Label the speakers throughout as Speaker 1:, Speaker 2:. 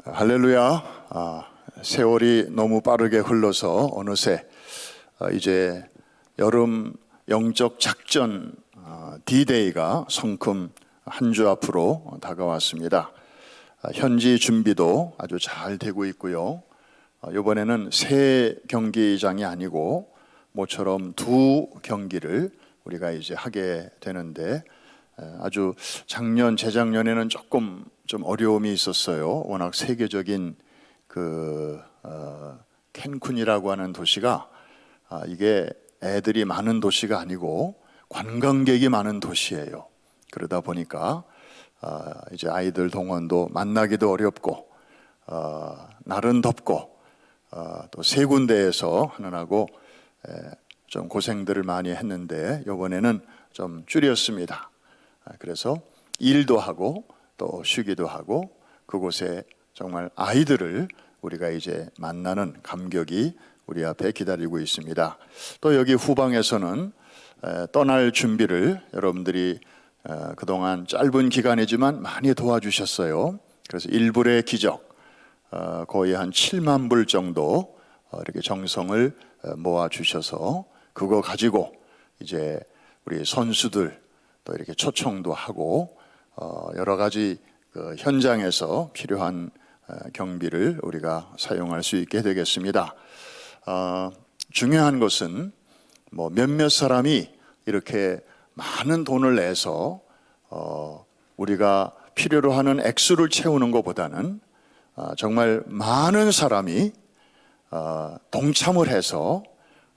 Speaker 1: 할렐루야. 세월이 너무 빠르게 흘러서 어느새 이제 여름 영적 작전 D-Day가 성큼 한 주 앞으로 다가왔습니다. 현지 준비도 아주 잘 되고 있고요. 이번에는 세 경기장이 아니고 모처럼 두 경기를 우리가 이제 하게 되는데, 아주 작년, 재작년에는 조금 좀 어려움이 있었어요. 워낙 세계적인 캔쿤이라고 하는 도시가 이게 애들이 많은 도시가 아니고 관광객이 많은 도시예요. 그러다 보니까 이제 아이들 동원도 만나기도 어렵고, 날은 덥고, 또 세 군데에서 하느라고 좀 고생들을 많이 했는데, 이번에는 좀 줄였습니다. 그래서 일도 하고 또 쉬기도 하고, 그곳에 정말 아이들을 우리가 이제 만나는 감격이 우리 앞에 기다리고 있습니다. 또 여기 후방에서는 떠날 준비를 여러분들이 그동안 짧은 기간이지만 많이 도와주셨어요. 그래서 일불의 기적, 거의 한 7만 불 정도 이렇게 정성을 모아 주셔서 그거 가지고 이제 우리 선수들 또 이렇게 초청도 하고 여러 가지 현장에서 필요한 경비를 우리가 사용할 수 있게 되겠습니다. 중요한 것은 뭐 몇몇 사람이 이렇게 많은 돈을 내서 우리가 필요로 하는 액수를 채우는 것보다는 정말 많은 사람이 동참을 해서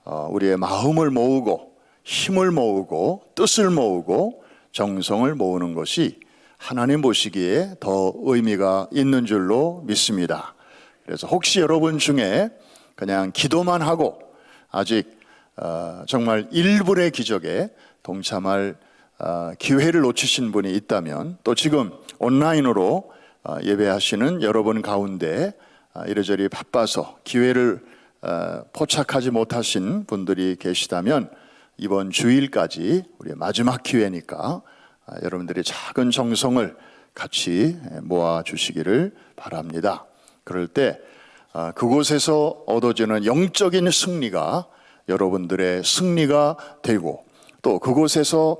Speaker 1: 우리의 마음을 모으고 힘을 모으고 뜻을 모으고 정성을 모으는 것이 하나님 보시기에 더 의미가 있는 줄로 믿습니다. 그래서 혹시 여러분 중에 그냥 기도만 하고 아직 정말 일불의 기적에 동참할 기회를 놓치신 분이 있다면, 또 지금 온라인으로 예배하시는 여러분 가운데 이래저래 바빠서 기회를 포착하지 못하신 분들이 계시다면, 이번 주일까지 우리 마지막 기회니까 여러분들이 작은 정성을 같이 모아 주시기를 바랍니다. 그럴 때 그곳에서 얻어지는 영적인 승리가 여러분들의 승리가 되고, 또 그곳에서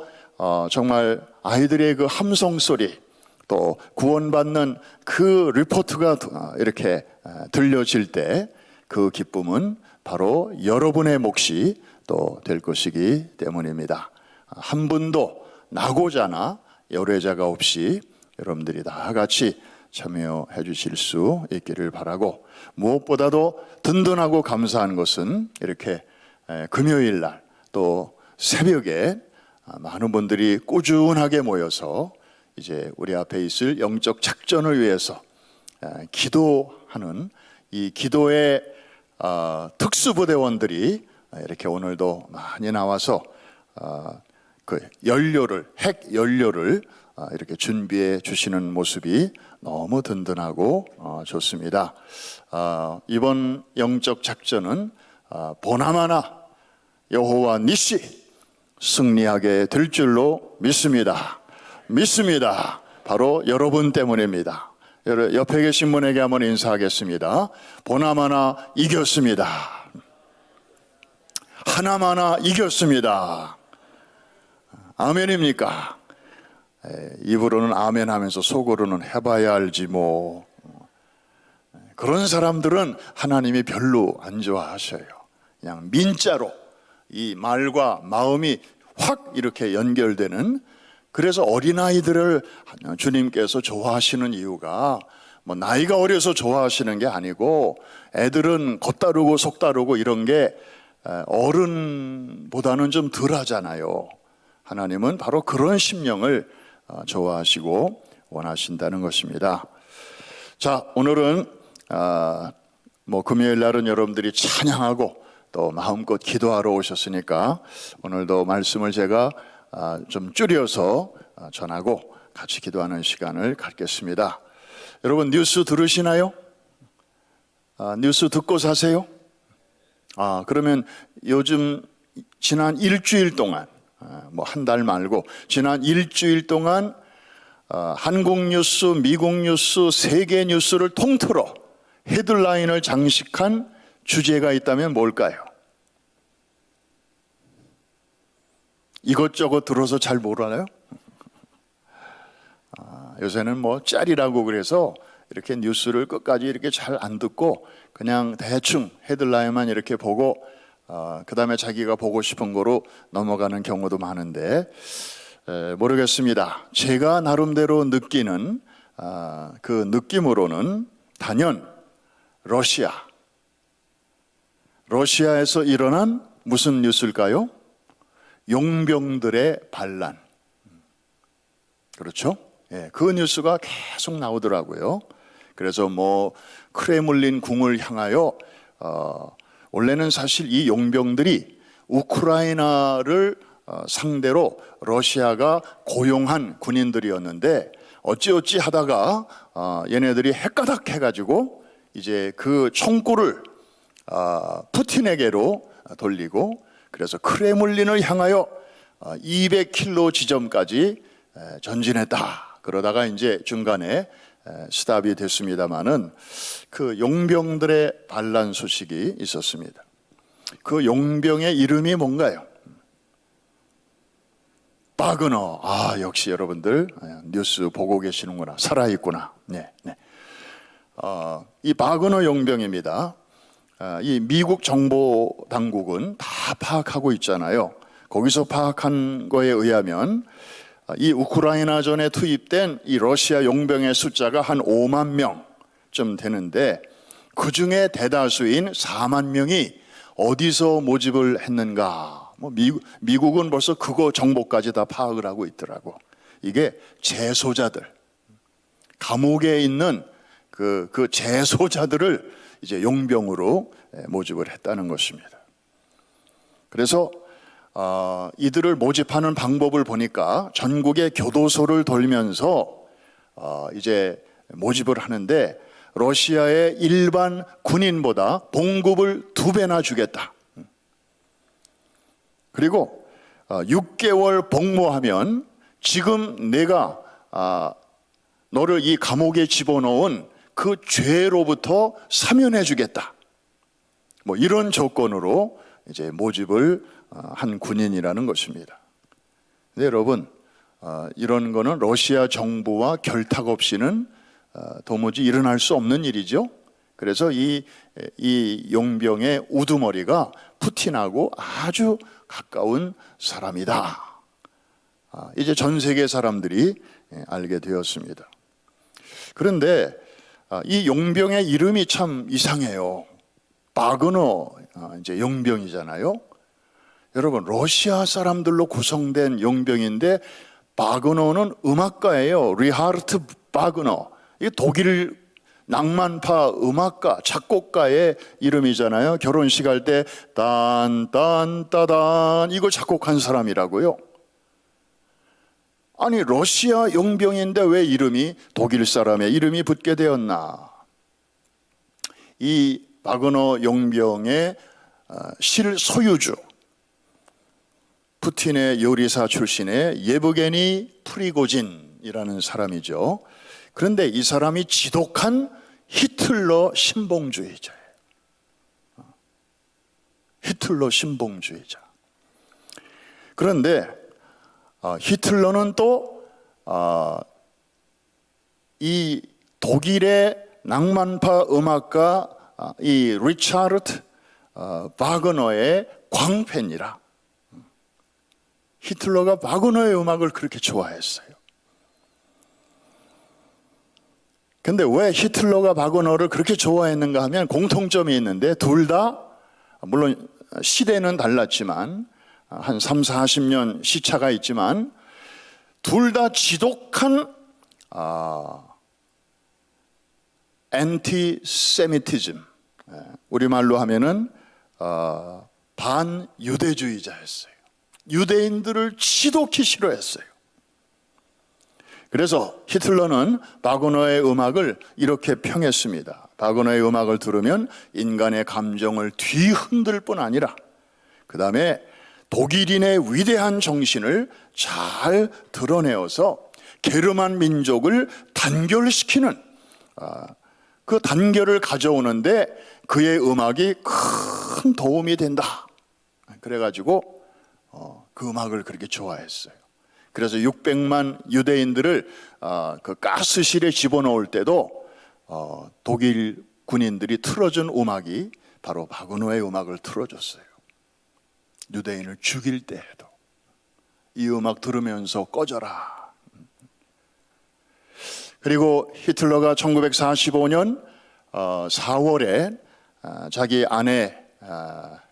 Speaker 1: 정말 아이들의 그 함성 소리, 또 구원받는 그 리포트가 이렇게 들려질 때 그 기쁨은 바로 여러분의 몫이 또 될 것이기 때문입니다. 한 분도 나고자나 열애자가 없이 여러분들이 다 같이 참여해 주실 수 있기를 바라고, 무엇보다도 든든하고 감사한 것은 이렇게 금요일 날 또 새벽에 많은 분들이 꾸준하게 모여서 이제 우리 앞에 있을 영적 작전을 위해서 기도하는 이 기도의 특수부대원들이 이렇게 오늘도 많이 나와서 그 핵 연료를 이렇게 준비해 주시는 모습이 너무 든든하고 좋습니다. 이번 영적 작전은 보나마나 여호와 니시 승리하게 될 줄로 믿습니다. 바로 여러분 때문입니다. 옆에 계신 분에게 한번 인사하겠습니다. 보나마나 이겼습니다. 하나마나 이겼습니다. 아멘입니까? 입으로는 아멘 하면서 속으로는 해봐야 알지 뭐. 그런 사람들은 하나님이 별로 안 좋아하셔요. 그냥 민자로 이 말과 마음이 확 이렇게 연결되는, 그래서 어린아이들을 주님께서 좋아하시는 이유가 뭐 나이가 어려서 좋아하시는 게 아니고, 애들은 겉다르고 속다르고 이런 게 어른보다는 좀 덜 하잖아요. 하나님은 바로 그런 심령을 좋아하시고 원하신다는 것입니다. 자, 오늘은 뭐 금요일 날은 여러분들이 찬양하고 또 마음껏 기도하러 오셨으니까 오늘도 말씀을 제가 좀 줄여서 전하고 같이 기도하는 시간을 갖겠습니다. 여러분 뉴스 들으시나요? 뉴스 듣고 사세요? 그러면 요즘 지난 일주일 동안, 뭐 한 달 말고 지난 일주일 동안 한국 뉴스, 미국 뉴스, 세계 뉴스를 통틀어 헤드라인을 장식한 주제가 있다면 뭘까요? 이것저것 들어서 잘 모르나요? 요새는 뭐 짤이라고 그래서 이렇게 뉴스를 끝까지 이렇게 잘 안 듣고 그냥 대충 헤드라인만 이렇게 보고 그 다음에 자기가 보고 싶은 거로 넘어가는 경우도 많은데 모르겠습니다. 제가 나름대로 느끼는 그 느낌으로는 단연 러시아에서 일어난 무슨 뉴스일까요? 용병들의 반란. 그렇죠? 예, 그 뉴스가 계속 나오더라고요. 그래서 뭐 크레물린 궁을 향하여 원래는 사실 이 용병들이 우크라이나를 상대로 러시아가 고용한 군인들이었는데 어찌어찌 하다가 얘네들이 헷가닥 해가지고 이제 그 총구를 푸틴에게로 돌리고 그래서 크레물린을 향하여 200km 지점까지 전진했다. 그러다가 이제 중간에 스탑이 됐습니다마는 그 용병들의 반란 소식이 있었습니다. 그 용병의 이름이 뭔가요? 바그너. 역시 여러분들 뉴스 보고 계시는구나. 살아있구나. 네. 이 바그너 용병입니다. 이 미국 정보 당국은 다 파악하고 있잖아요. 거기서 파악한 거에 의하면 이 우크라이나전에 투입된 이 러시아 용병의 숫자가 한 5만 명쯤 되는데 그 중에 대다수인 4만 명이 어디서 모집을 했는가? 뭐 미국은 벌써 그거 정보까지 다 파악을 하고 있더라고. 이게 재소자들, 감옥에 있는 그 재소자들을 이제 용병으로 모집을 했다는 것입니다. 그래서 이들을 모집하는 방법을 보니까 전국의 교도소를 돌면서 이제 모집을 하는데 러시아의 일반 군인보다 봉급을 2배나 주겠다. 그리고 6개월 복무하면 지금 내가 너를 이 감옥에 집어넣은 그 죄로부터 사면해 주겠다. 뭐 이런 조건으로 이제 모집을 한 군인이라는 것입니다. 근데 여러분, 이런 거는 러시아 정부와 결탁 없이는 도무지 일어날 수 없는 일이죠. 그래서 이 용병의 우두머리가 푸틴하고 아주 가까운 사람이다. 이제 전 세계 사람들이 알게 되었습니다. 그런데 이 용병의 이름이 참 이상해요. 바그너 이제 용병이잖아요. 여러분, 러시아 사람들로 구성된 용병인데 바그너는 음악가예요. 리하르트 바그너. 이게 독일 낭만파 음악가, 작곡가의 이름이잖아요. 결혼식 할 때 딴딴따단 이걸 작곡한 사람이라고요. 아니 러시아 용병인데 왜 이름이 독일 사람의 이름이 붙게 되었나? 이 바그너 용병의 실소유주, 푸틴의 요리사 출신의 예브게니 프리고진이라는 사람이죠. 그런데 이 사람이 지독한 히틀러 신봉주의자예요. 히틀러 신봉주의자. 그런데 히틀러는 또 이 독일의 낭만파 음악가 이 리차르트 바그너의 광팬이라. 히틀러가 바그너의 음악을 그렇게 좋아했어요. 근데 왜 히틀러가 바그너를 그렇게 좋아했는가 하면 공통점이 있는데 둘 다 물론 시대는 달랐지만 한 3, 40년 시차가 있지만 둘 다 지독한 엔티세미티즘, 우리말로 하면은 반유대주의자였어요. 유대인들을 지독히 싫어했어요. 그래서 히틀러는 바그너의 음악을 이렇게 평했습니다. 바그너의 음악을 들으면 인간의 감정을 뒤흔들 뿐 아니라 그 다음에 독일인의 위대한 정신을 잘 드러내어서 게르만 민족을 단결시키는 그 단결을 가져오는데 그의 음악이 큰 도움이 된다. 그래가지고 그 음악을 그렇게 좋아했어요. 그래서 600만 유대인들을 그 가스실에 집어넣을 때도 독일 군인들이 틀어준 음악이 바로 바그너의 음악을 틀어줬어요. 유대인을 죽일 때에도 이 음악 들으면서 꺼져라. 그리고 히틀러가 1945년 4월에 자기 아내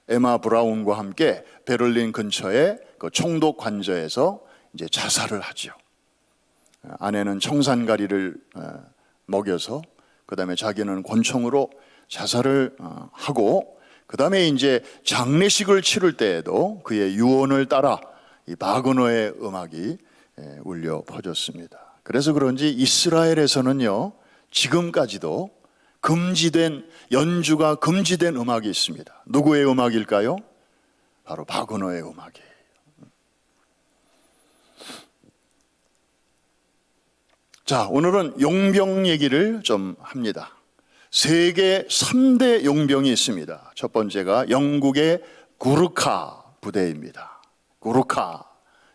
Speaker 1: 에마 브라운과 함께 베를린 근처의 그 총독 관저에서 이제 자살을 하죠. 아내는 청산가리를 먹여서 그다음에 자기는 권총으로 자살을 하고 그다음에 이제 장례식을 치를 때에도 그의 유언을 따라 이 바그너의 음악이 울려 퍼졌습니다. 그래서 그런지 이스라엘에서는요 지금까지도 금지된 연주가 금지된 음악이 있습니다. 누구의 음악일까요? 바로 바그너의 음악이에요. 자, 오늘은 용병 얘기를 좀 합니다. 세계 3대 용병이 있습니다. 첫 번째가 영국의 구르카 부대입니다. 구르카,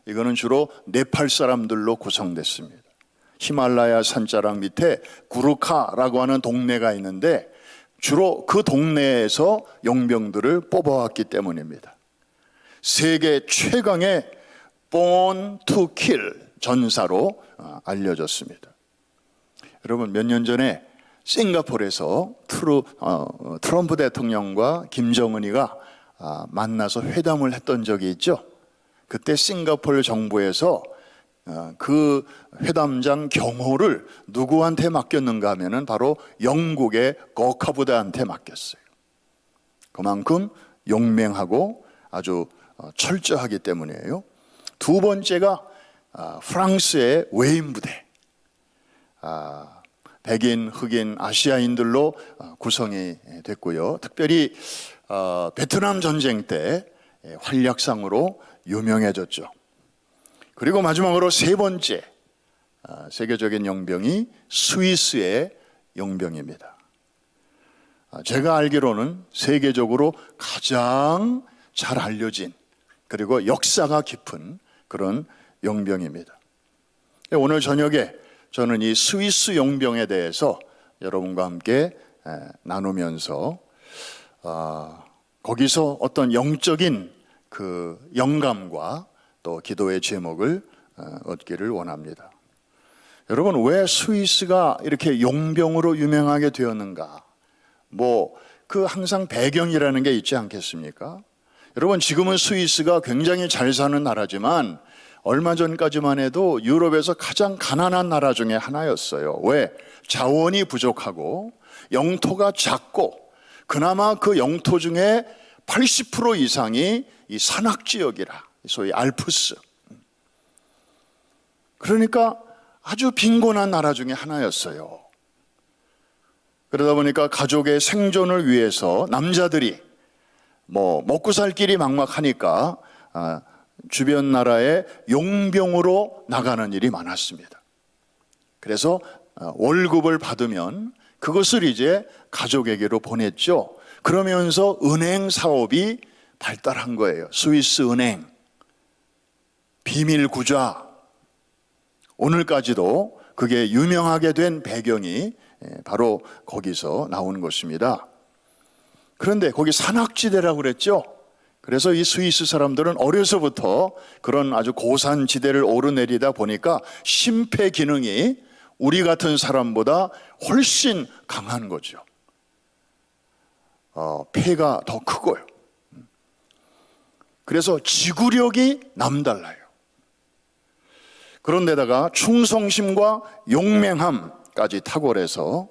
Speaker 1: 이거는 주로 네팔 사람들로 구성됐습니다. 히말라야 산자락 밑에 구르카라고 하는 동네가 있는데 주로 그 동네에서 용병들을 뽑아왔기 때문입니다. 세계 최강의 Born to Kill 전사로 알려졌습니다. 여러분, 몇 년 전에 싱가포르에서 트럼프 대통령과 김정은이가 만나서 회담을 했던 적이 있죠. 그때 싱가포르 정부에서 그 회담장 경호를 누구한테 맡겼는가 하면은 바로 영국의 거카 부대한테 맡겼어요. 그만큼 용맹하고 아주 철저하기 때문이에요. 두 번째가 프랑스의 웨인 부대. 백인, 흑인, 아시아인들로 구성이 됐고요. 특별히 베트남 전쟁 때 활약상으로 유명해졌죠. 그리고 마지막으로 세 번째 세계적인 용병이 스위스의 용병입니다. 제가 알기로는 세계적으로 가장 잘 알려진 그리고 역사가 깊은 그런 용병입니다. 오늘 저녁에 저는 이 스위스 용병에 대해서 여러분과 함께 나누면서 거기서 어떤 영적인 그 영감과 또 기도의 제목을 얻기를 원합니다. 여러분, 왜 스위스가 이렇게 용병으로 유명하게 되었는가? 그 항상 배경이라는 게 있지 않겠습니까? 여러분, 지금은 스위스가 굉장히 잘 사는 나라지만 얼마 전까지만 해도 유럽에서 가장 가난한 나라 중에 하나였어요. 왜? 자원이 부족하고 영토가 작고 그나마 그 영토 중에 80% 이상이 이 산악지역이라, 소위 알프스. 그러니까 아주 빈곤한 나라 중에 하나였어요. 그러다 보니까 가족의 생존을 위해서 남자들이 먹고 살 길이 막막하니까 주변 나라에 용병으로 나가는 일이 많았습니다. 그래서 월급을 받으면 그것을 이제 가족에게로 보냈죠. 그러면서 은행 사업이 발달한 거예요. 스위스 은행, 비밀 구좌, 오늘까지도 그게 유명하게 된 배경이 바로 거기서 나온 것입니다. 그런데 거기 산악지대라고 그랬죠. 그래서 이 스위스 사람들은 어려서부터 그런 아주 고산지대를 오르내리다 보니까 심폐 기능이 우리 같은 사람보다 훨씬 강한 거죠. 폐가 더 크고요. 그래서 지구력이 남달라요. 그런데다가 충성심과 용맹함까지 탁월해서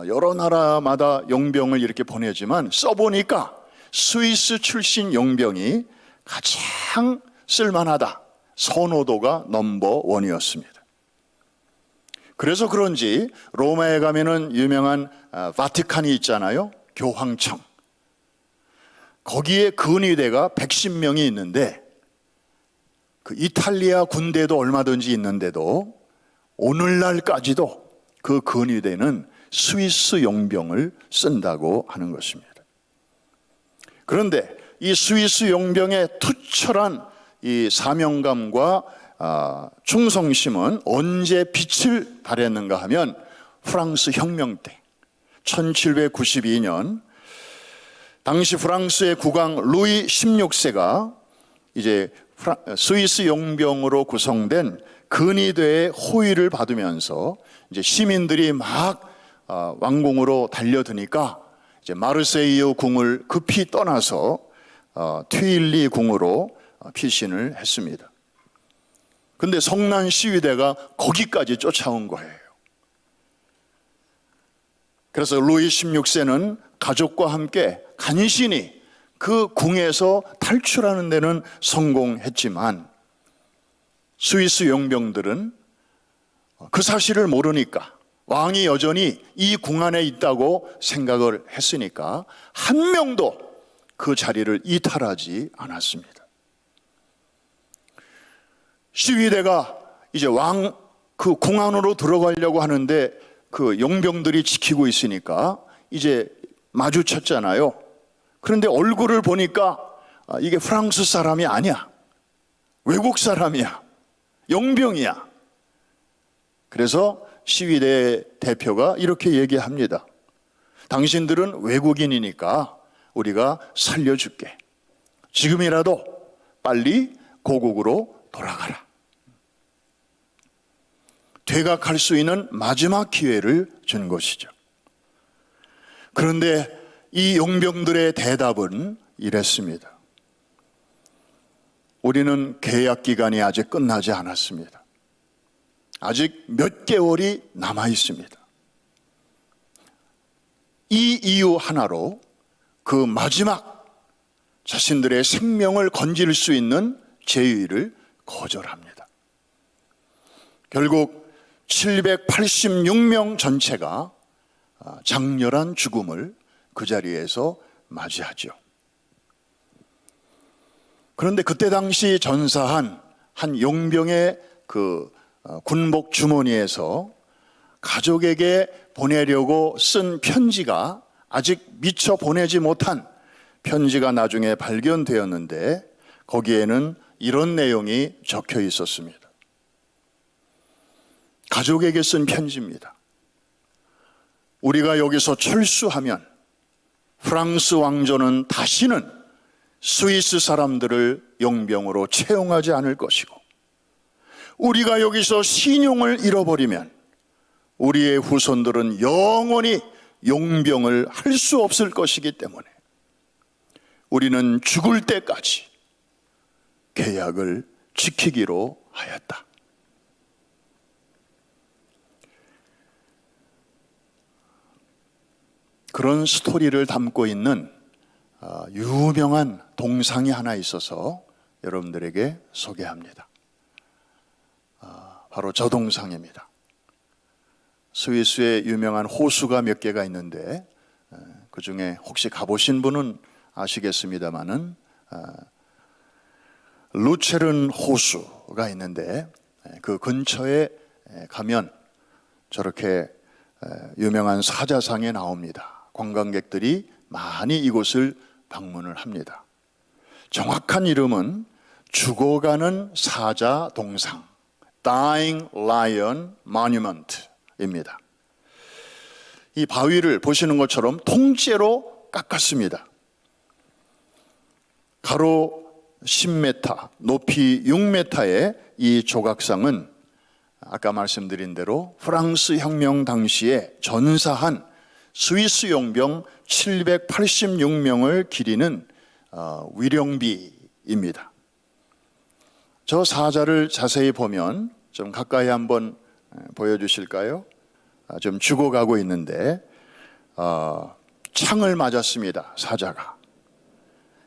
Speaker 1: 여러 나라마다 용병을 이렇게 보내지만 써보니까 스위스 출신 용병이 가장 쓸만하다. 선호도가 넘버 원이었습니다. 그래서 그런지 로마에 가면은 유명한 바티칸이 있잖아요. 교황청. 거기에 근위대가 110명이 있는데 그 이탈리아 군대도 얼마든지 있는데도 오늘날까지도 그 근위대는 스위스 용병을 쓴다고 하는 것입니다. 그런데 이 스위스 용병의 투철한 이 사명감과 충성심은 언제 빛을 발했는가 하면 프랑스 혁명 때 1792년 당시 프랑스의 국왕 루이 16세가 이제 스위스 용병으로 구성된 근위대의 호위를 받으면서 이제 시민들이 막 왕궁으로 달려드니까 이제 마르세유 궁을 급히 떠나서 튀일리 궁으로 피신을 했습니다. 근데 성난 시위대가 거기까지 쫓아온 거예요. 그래서 루이 16세는 가족과 함께 간신히 그 궁에서 탈출하는 데는 성공했지만 스위스 용병들은 그 사실을 모르니까 왕이 여전히 이 궁 안에 있다고 생각을 했으니까 한 명도 그 자리를 이탈하지 않았습니다. 시위대가 이제 왕 그 궁 안으로 들어가려고 하는데 그 용병들이 지키고 있으니까 이제 마주쳤잖아요. 그런데 얼굴을 보니까 이게 프랑스 사람이 아니야. 외국 사람이야. 용병이야. 그래서 시위대 대표가 이렇게 얘기합니다. 당신들은 외국인이니까 우리가 살려줄게. 지금이라도 빨리 고국으로 돌아가라. 되각할 수 있는 마지막 기회를 준 것이죠. 그런데 이 용병들의 대답은 이랬습니다. 우리는 계약 기간이 아직 끝나지 않았습니다. 아직 몇 개월이 남아 있습니다. 이 이유 하나로 그 마지막 자신들의 생명을 건질 수 있는 제의를 거절합니다. 결국 786명 전체가 장렬한 죽음을 그 자리에서 맞이하죠. 그런데 그때 당시 전사한 한 용병의 그 군복 주머니에서 가족에게 보내려고 쓴 편지가 아직 미처 보내지 못한 편지가 나중에 발견되었는데 거기에는 이런 내용이 적혀 있었습니다. 가족에게 쓴 편지입니다. 우리가 여기서 철수하면 프랑스 왕조는 다시는 스위스 사람들을 용병으로 채용하지 않을 것이고, 우리가 여기서 신용을 잃어버리면 우리의 후손들은 영원히 용병을 할 수 없을 것이기 때문에 우리는 죽을 때까지 계약을 지키기로 하였다. 그런 스토리를 담고 있는 유명한 동상이 하나 있어서 여러분들에게 소개합니다. 바로 저 동상입니다. 스위스에 유명한 호수가 몇 개가 있는데 그 중에 혹시 가보신 분은 아시겠습니다마는 루체른 호수가 있는데 그 근처에 가면 저렇게 유명한 사자상에 나옵니다. 관광객들이 많이 이곳을 방문을 합니다. 정확한 이름은 죽어가는 사자 동상, Dying Lion Monument입니다. 이 바위를 보시는 것처럼 통째로 깎았습니다. 가로 10m, 높이 6m의 이 조각상은 아까 말씀드린 대로 프랑스 혁명 당시에 전사한 스위스 용병 786명을 기리는 위령비입니다. 저 사자를 자세히 보면 좀 가까이 한번 보여주실까요? 좀 죽어가고 있는데 창을 맞았습니다, 사자가.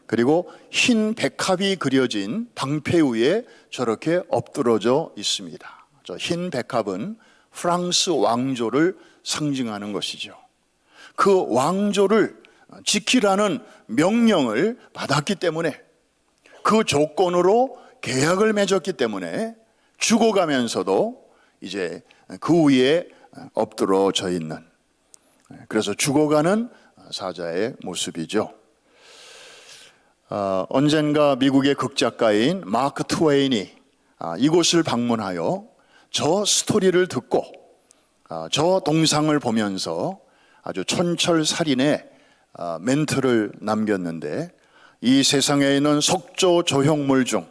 Speaker 1: 그리고 흰 백합이 그려진 방패 위에 저렇게 엎드러져 있습니다. 저 흰 백합은 프랑스 왕조를 상징하는 것이죠. 그 왕조를 지키라는 명령을 받았기 때문에, 그 조건으로 계약을 맺었기 때문에 죽어가면서도 이제 그 위에 엎드러져 있는, 그래서 죽어가는 사자의 모습이죠. 언젠가 미국의 극작가인 마크 트웨인이 이곳을 방문하여 저 스토리를 듣고 저 동상을 보면서 아주 촌철살인의 멘트를 남겼는데, 이 세상에 있는 석조 조형물 중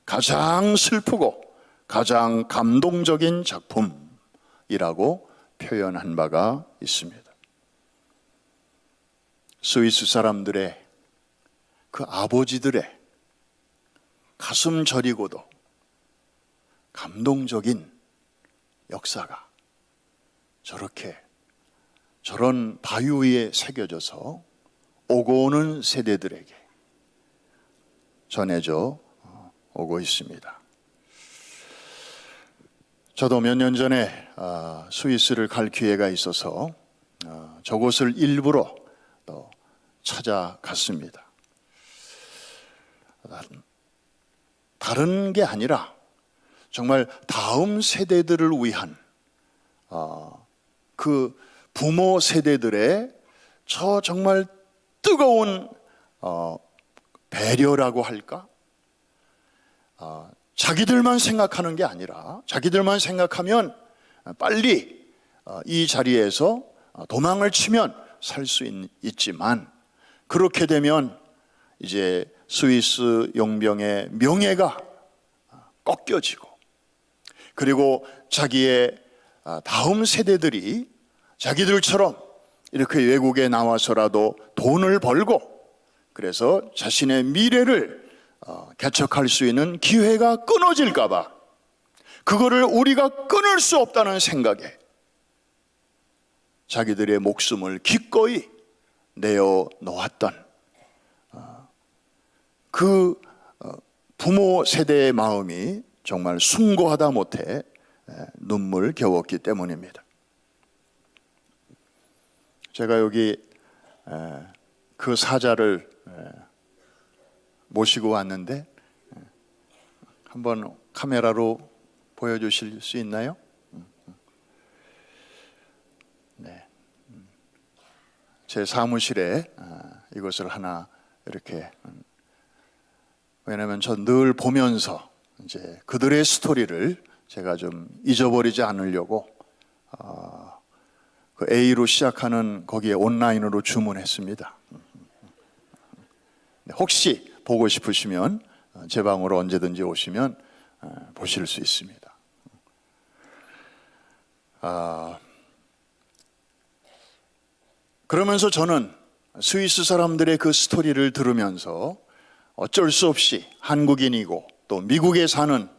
Speaker 1: 가장 슬프고 가장 감동적인 작품이라고 표현한 바가 있습니다. 스위스 사람들의 그 아버지들의 가슴 저리고도 감동적인 역사가 저렇게 저런 바위 위에 새겨져서 오고 오는 세대들에게 전해져 오고 있습니다. 저도 몇 년 전에 스위스를 갈 기회가 있어서 저곳을 일부러 또 찾아갔습니다. 다른 게 아니라 정말 다음 세대들을 위한 그 부모 세대들의 저 정말 뜨거운 배려라고 할까? 자기들만 생각하는 게 아니라, 자기들만 생각하면 빨리 이 자리에서 도망을 치면 살 수 있지만, 그렇게 되면 이제 스위스 용병의 명예가 꺾여지고, 그리고 자기의 다음 세대들이 자기들처럼 이렇게 외국에 나와서라도 돈을 벌고, 그래서 자신의 미래를 개척할 수 있는 기회가 끊어질까 봐, 그거를 우리가 끊을 수 없다는 생각에 자기들의 목숨을 기꺼이 내어 놓았던 그 부모 세대의 마음이 정말 숭고하다 못해 눈물겨웠기 때문입니다. 제가 여기 그 사자를 모시고 왔는데, 한번 카메라로 보여주실 수 있나요? 네. 제 사무실에 이것을 하나 이렇게, 왜냐하면 저 늘 보면서 이제 그들의 스토리를 제가 좀 잊어버리지 않으려고 그 A로 시작하는 거기에 온라인으로 주문했습니다. 혹시 보고 싶으시면 제 방으로 언제든지 오시면 보실 수 있습니다. 그러면서 저는 스위스 사람들의 그 스토리를 들으면서 어쩔 수 없이 한국인이고 또 미국에 사는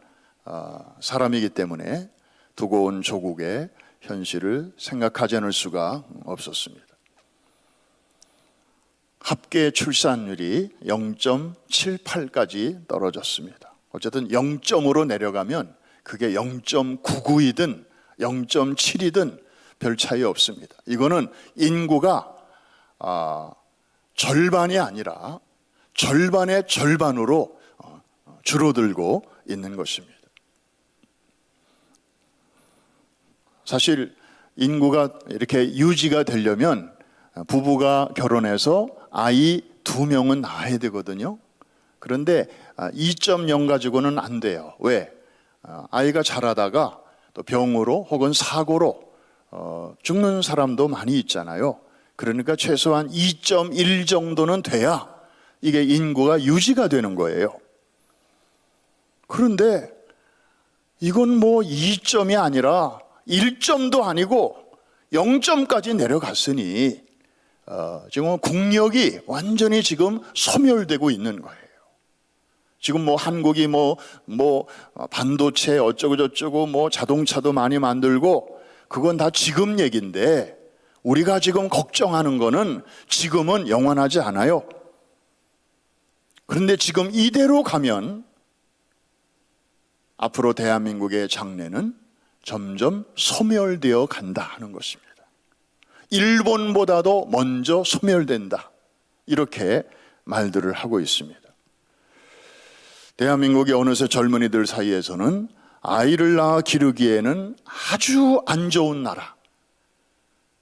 Speaker 1: 사람이기 때문에 두고 온 조국의 현실을 생각하지 않을 수가 없었습니다. 합계 출산율이 0.78까지 떨어졌습니다. 어쨌든 0점으로 내려가면 그게 0.99이든 0.7이든 별 차이 없습니다. 이거는 인구가 절반이 아니라 절반의 절반으로 줄어들고 있는 것입니다. 사실 인구가 이렇게 유지가 되려면 부부가 결혼해서 아이 2명은 낳아야 되거든요. 그런데 2.0 가지고는 안 돼요. 왜? 아이가 자라다가 또 병으로 혹은 사고로 죽는 사람도 많이 있잖아요. 그러니까 최소한 2.1 정도는 돼야 이게 인구가 유지가 되는 거예요. 그런데 이건 뭐 2점이 아니라 1점도 아니고 0점까지 내려갔으니 지금 국력이 완전히 지금 소멸되고 있는 거예요. 지금 뭐 한국이 뭐 반도체 어쩌고 저쩌고 뭐 자동차도 많이 만들고 그건 다 지금 얘기인데, 우리가 지금 걱정하는 거는 지금은 영원하지 않아요. 그런데 지금 이대로 가면 앞으로 대한민국의 장래는 점점 소멸되어 간다 하는 것입니다. 일본보다도 먼저 소멸된다, 이렇게 말들을 하고 있습니다. 대한민국의 어느새 젊은이들 사이에서는 아이를 낳아 기르기에는 아주 안 좋은 나라,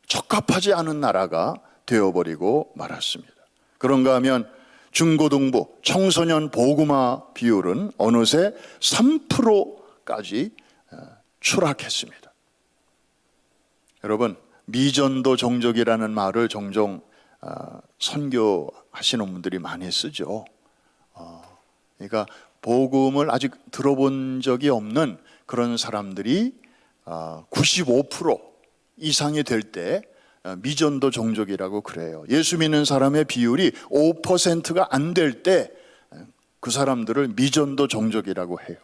Speaker 1: 적합하지 않은 나라가 되어버리고 말았습니다. 그런가 하면 중고등부 청소년 보구마 비율은 어느새 3%까지 추락했습니다. 여러분, 미전도 종족이라는 말을 종종 선교하시는 분들이 많이 쓰죠. 그러니까 복음을 아직 들어본 적이 없는 그런 사람들이 95% 이상이 될 때 미전도 종족이라고 그래요. 예수 믿는 사람의 비율이 5%가 안 될 때 그 사람들을 미전도 종족이라고 해요.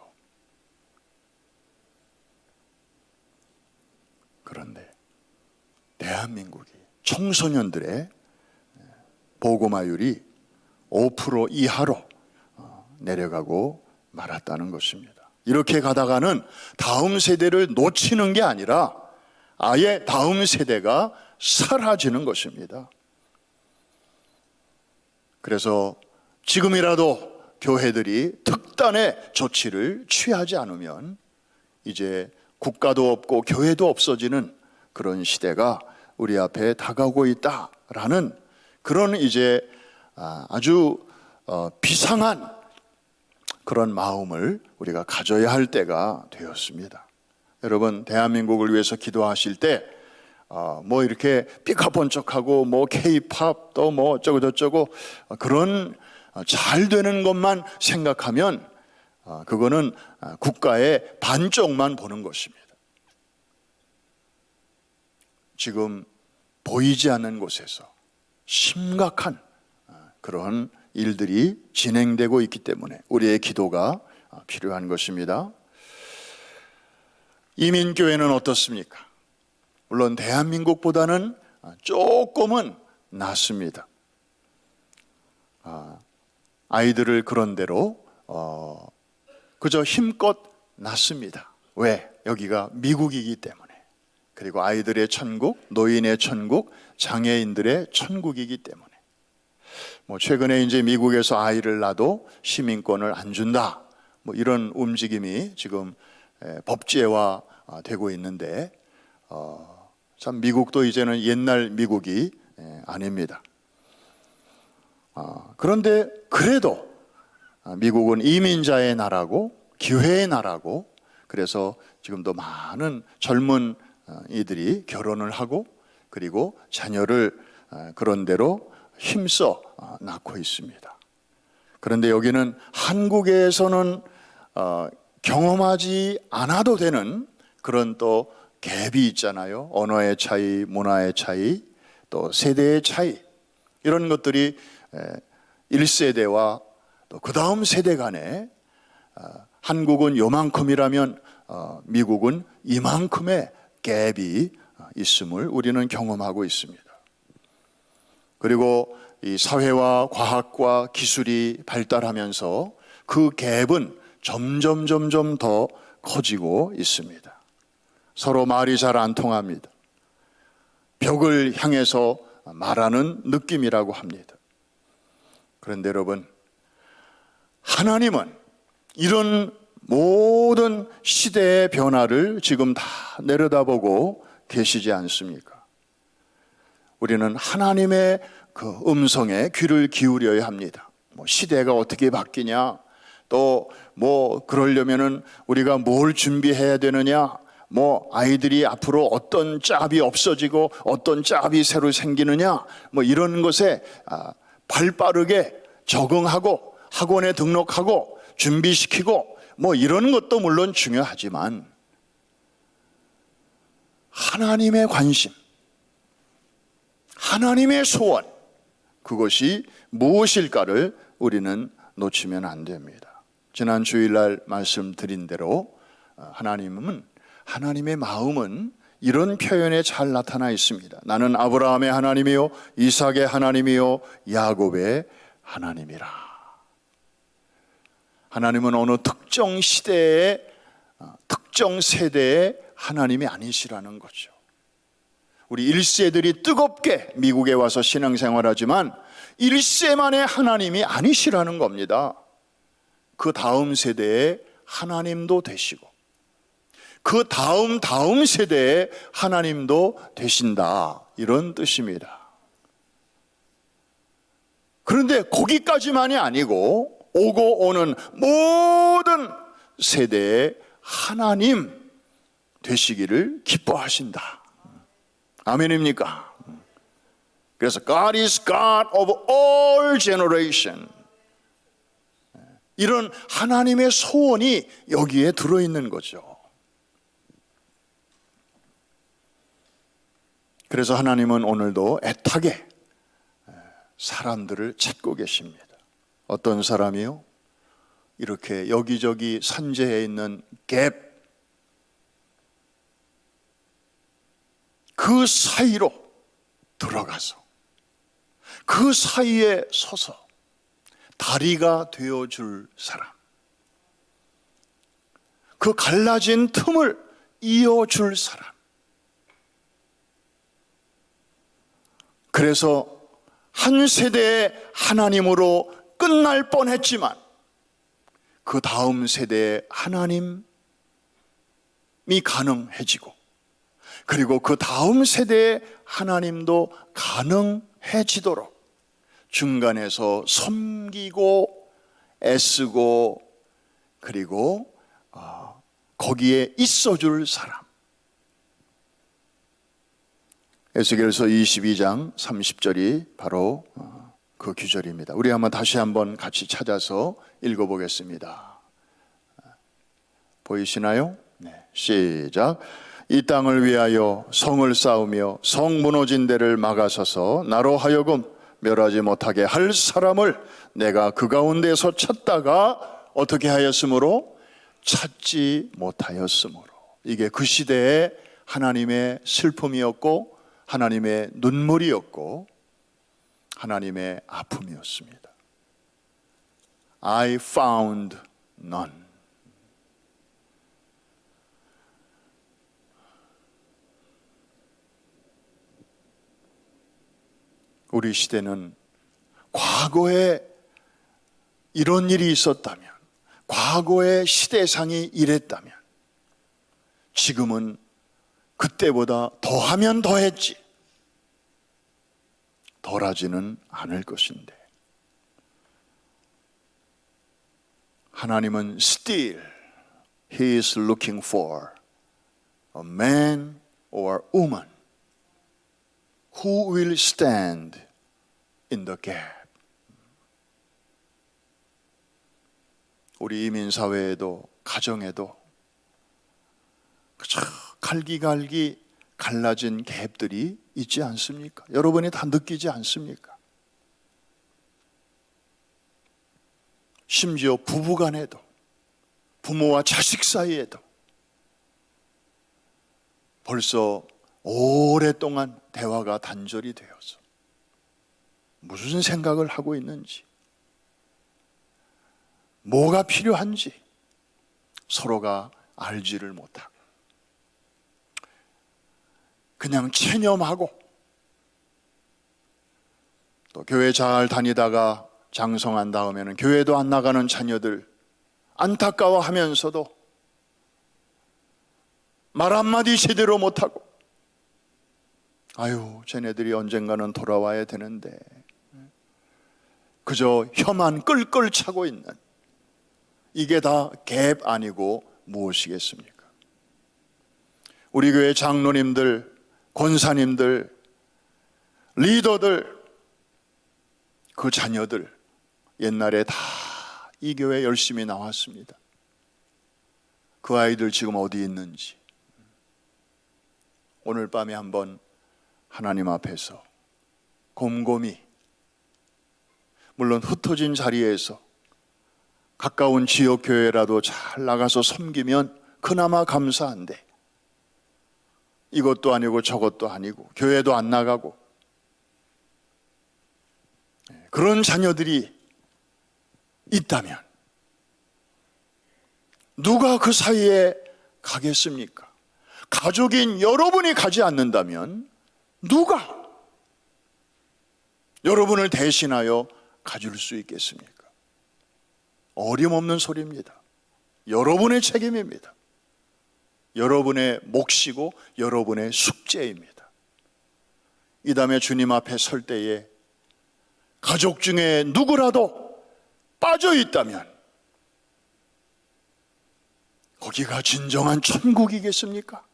Speaker 1: 그런데 대한민국이 청소년들의 보고마율이 5% 이하로 내려가고 말았다는 것입니다. 이렇게 가다가는 다음 세대를 놓치는 게 아니라 아예 다음 세대가 사라지는 것입니다. 그래서 지금이라도 교회들이 특단의 조치를 취하지 않으면 이제 국가도 없고 교회도 없어지는 그런 시대가 우리 앞에 다가오고 있다라는 그런 이제 아주 비상한 그런 마음을 우리가 가져야 할 때가 되었습니다. 여러분, 대한민국을 위해서 기도하실 때 뭐 이렇게 삐까번쩍하고 뭐 K-팝 또 뭐 어쩌고저쩌고 그런 잘 되는 것만 생각하면 그거는 국가의 반쪽만 보는 것입니다. 지금 보이지 않는 곳에서 심각한 그런 일들이 진행되고 있기 때문에 우리의 기도가 필요한 것입니다. 이민교회는 어떻습니까? 물론 대한민국보다는 조금은 낫습니다. 아이들을 그런 대로 그저 힘껏 낳습니다. 왜? 여기가 미국이기 때문에. 그리고 아이들의 천국, 노인의 천국, 장애인들의 천국이기 때문에. 뭐 최근에 이제 미국에서 아이를 낳아도 시민권을 안 준다. 뭐 이런 움직임이 지금 법제화 되고 있는데 참 미국도 이제는 옛날 미국이 아닙니다. 그런데 그래도 미국은 이민자의 나라고 기회의 나라고 그래서 지금도 많은 젊은 이들이 결혼을 하고 그리고 자녀를 그런 대로 힘써 낳고 있습니다. 그런데 여기는 한국에서는 경험하지 않아도 되는 그런 또 갭이 있잖아요. 언어의 차이, 문화의 차이, 또 세대의 차이 이런 것들이 1세대와 또 그 다음 세대 간에 한국은 요만큼이라면 미국은 이만큼의 갭이 있음을 우리는 경험하고 있습니다. 그리고 이 사회와 과학과 기술이 발달하면서 그 갭은 점점 더 커지고 있습니다. 서로 말이 잘 안 통합니다. 벽을 향해서 말하는 느낌이라고 합니다. 그런데 여러분, 하나님은 이런 모든 시대의 변화를 지금 다 내려다보고 계시지 않습니까? 우리는 하나님의 그 음성에 귀를 기울여야 합니다. 뭐 시대가 어떻게 바뀌냐, 또 뭐 그러려면은 우리가 뭘 준비해야 되느냐, 뭐 아이들이 앞으로 어떤 짭이 없어지고 어떤 짭이 새로 생기느냐, 뭐 이런 것에 발빠르게 적응하고 학원에 등록하고 준비시키고 뭐 이런 것도 물론 중요하지만 하나님의 관심, 하나님의 소원, 그것이 무엇일까를 우리는 놓치면 안 됩니다. 지난 주일날 말씀드린 대로 하나님의 마음은 이런 표현에 잘 나타나 있습니다. 나는 아브라함의 하나님이요 이삭의 하나님이요 야곱의 하나님이라. 하나님은 어느 특정 시대의 특정 세대의 하나님이 아니시라는 거죠. 우리 1세들이 뜨겁게 미국에 와서 신앙생활하지만 1세만의 하나님이 아니시라는 겁니다. 그 다음 세대의 하나님도 되시고 그 다음 세대의 하나님도 되신다, 이런 뜻입니다. 그런데 거기까지만이 아니고 오고 오는 모든 세대의 하나님 되시기를 기뻐하신다. 아멘입니까? 그래서 God is God of all generation. 이런 하나님의 소원이 여기에 들어있는 거죠. 그래서 하나님은 오늘도 애타게 사람들을 찾고 계십니다. 어떤 사람이요? 이렇게 여기저기 산재해 있는 갭, 그 사이로 들어가서 그 사이에 서서 다리가 되어줄 사람, 그 갈라진 틈을 이어줄 사람. 그래서 한 세대의 하나님으로 끝날 뻔했지만 그 다음 세대의 하나님이 가능해지고, 그리고 그 다음 세대의 하나님도 가능해지도록 중간에서 섬기고 애쓰고, 그리고 거기에 있어줄 사람. 에스겔서 22장 30절이 바로 그 구절입니다. 우리 다시 한번 같이 찾아서 읽어보겠습니다. 보이시나요? 네, 시작. 이 땅을 위하여 성을 쌓으며 성 무너진 데를 막아서서 나로 하여금 멸하지 못하게 할 사람을 내가 그 가운데서 찾다가 어떻게 하였으므로? 찾지 못하였으므로. 이게 그 시대의 하나님의 슬픔이었고, 하나님의 눈물이었고, 하나님의 아픔이었습니다. I found none. 우리 시대는 과거에 이런 일이 있었다면, 과거의 시대상이 이랬다면, 지금은 그때보다 더하면 더했지 덜하지는 않을 것인데, 하나님은 still He is looking for a man or woman who will stand in the gap. 우리 이민사회에도 가정에도 그저 갈기갈기 갈라진 갭들이 있지 않습니까? 여러분이 다 느끼지 않습니까? 심지어 부부간에도, 부모와 자식 사이에도 벌써 오랫동안 대화가 단절이 되어서 무슨 생각을 하고 있는지, 뭐가 필요한지 서로가 알지를 못하고 그냥 체념하고, 또 교회 잘 다니다가 장성한 다음에는 교회도 안 나가는 자녀들 안타까워하면서도 말 한마디 제대로 못하고, 아유 쟤네들이 언젠가는 돌아와야 되는데, 그저 혀만 끌끌 차고 있는, 이게 다 갭 아니고 무엇이겠습니까? 우리 교회 장로님들, 권사님들, 리더들, 그 자녀들 옛날에 다 이 교회 열심히 나왔습니다. 그 아이들 지금 어디 있는지 오늘 밤에 한번 하나님 앞에서 곰곰이, 물론 흩어진 자리에서 가까운 지역교회라도 잘 나가서 섬기면 그나마 감사한데, 이것도 아니고 저것도 아니고 교회도 안 나가고 그런 자녀들이 있다면 누가 그 사이에 가겠습니까? 가족인 여러분이 가지 않는다면 누가 여러분을 대신하여 가줄 수 있겠습니까? 어림없는 소리입니다. 여러분의 책임입니다. 여러분의 몫이고 여러분의 숙제입니다. 이 다음에 주님 앞에 설 때에 가족 중에 누구라도 빠져 있다면 거기가 진정한 천국이겠습니까?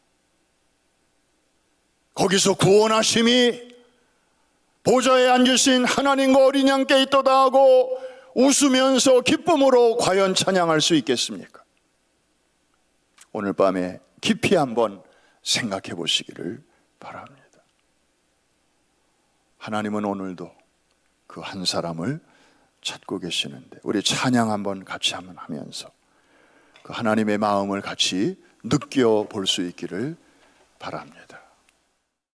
Speaker 1: 거기서 구원하심이 보좌에 앉으신 하나님과 어린 양께 있도다 하고 웃으면서 기쁨으로 과연 찬양할 수 있겠습니까? 오늘 밤에 깊이 한번 생각해 보시기를 바랍니다. 하나님은 오늘도 그 한 사람을 찾고 계시는데 우리 찬양 한번 같이 한번 하면서 그 하나님의 마음을 같이 느껴볼 수 있기를 바랍니다.